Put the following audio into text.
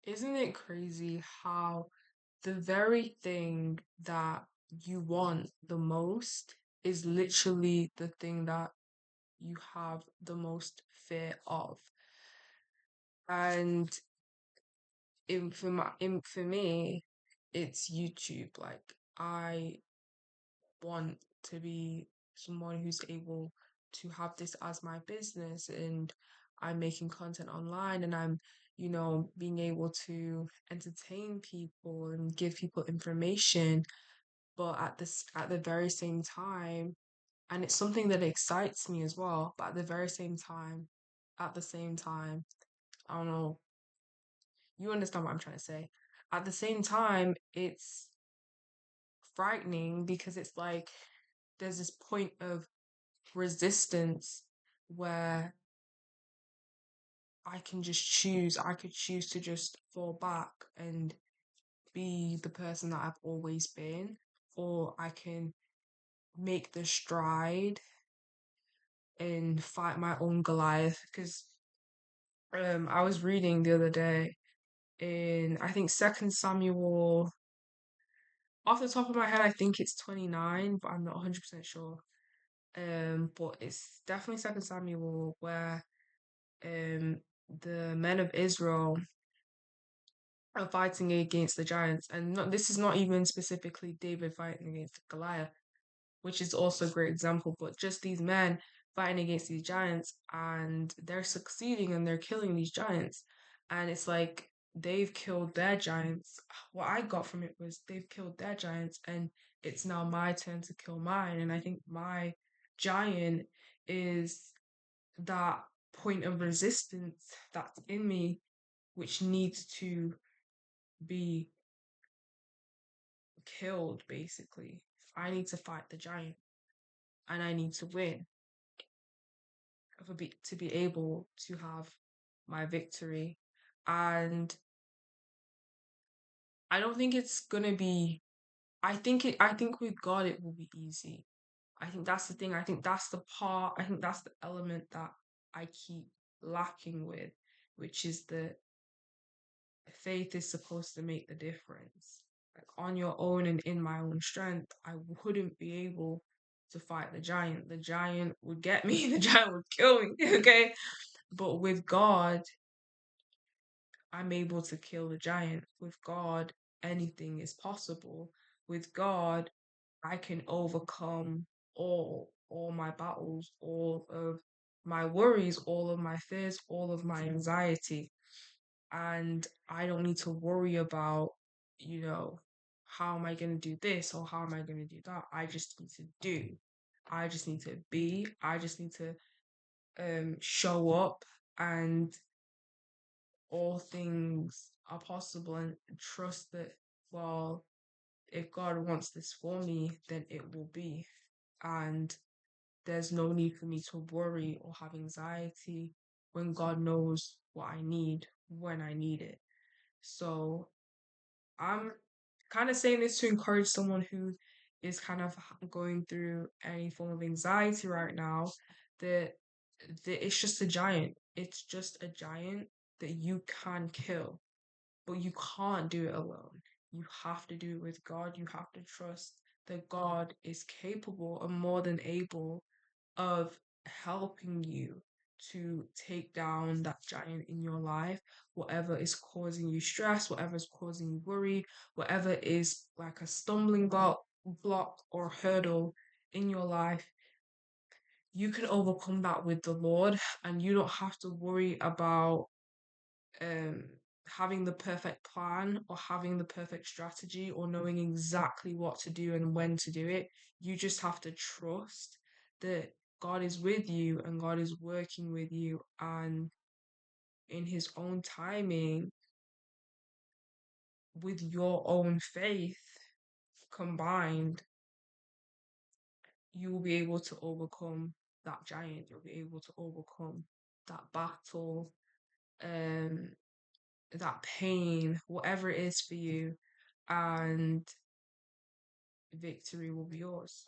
Isn't it crazy how the very thing that you want the most is literally the thing that you have the most fear of? And for me, it's YouTube. Like I want to be someone who's able to have this as my business, and I'm making content online, and I'm, being able to entertain people and give people information, but at the very same time, and it's something that excites me as well, but at the same time, I don't know, you understand what I'm trying to say. At the same time, it's frightening because it's like there's this point of resistance where I could choose to just fall back and be the person that I've always been, or I can make the stride and fight my own Goliath. Because I was reading the other day in, I think, Second Samuel. Off the top of my head, I think it's 29, but I'm not 100% sure. But it's definitely Second Samuel where um the men of Israel are fighting against the giants, and this is not even specifically David fighting against Goliath, which is also a great example, but just these men fighting against these giants, and they're succeeding and they're killing these giants, and it's like they've killed their giants. What I got from it was they've killed their giants, and it's now my turn to kill mine, and I think my giant is that point of resistance that's in me, which needs to be killed, basically. I need to fight the giant and I need to win to be able to have my victory. And I don't think it's gonna be I think with God it will be easy. I think that's the thing. I think that's the part, I think that's the element that I keep lacking with, which is the faith is supposed to make the difference. Like on your own and in my own strength, I wouldn't be able to fight the giant. The giant would get me, the giant would kill me, okay? But with God, I'm able to kill the giant. With God, anything is possible. With God, I can overcome all my battles, all of my worries, all of my fears, all of my anxiety, and I don't need to worry about, you know, how am I going to do this or how am I going to do that? I just need to do. I just need to be. I just need to show up, and all things are possible, and trust that, well, if God wants this for me, then it will be. And there's no need for me to worry or have anxiety when God knows what I need when I need it. So I'm kind of saying this to encourage someone who is kind of going through any form of anxiety right now, that, it's just a giant. It's just a giant that you can kill, but you can't do it alone. You have to do it with God. You have to trust that God is capable and more than able of helping you to take down that giant in your life, whatever is causing you stress, whatever is causing you worry, whatever is like a stumbling block or hurdle in your life, you can overcome that with the Lord, and you don't have to worry about um having the perfect plan or having the perfect strategy or knowing exactly what to do and when to do it. You just have to trust that God is with you and God is working with you, and in his own timing, with your own faith combined, you will be able to overcome that giant. You'll be able to overcome that battle, um that pain, whatever it is for you, and victory will be yours.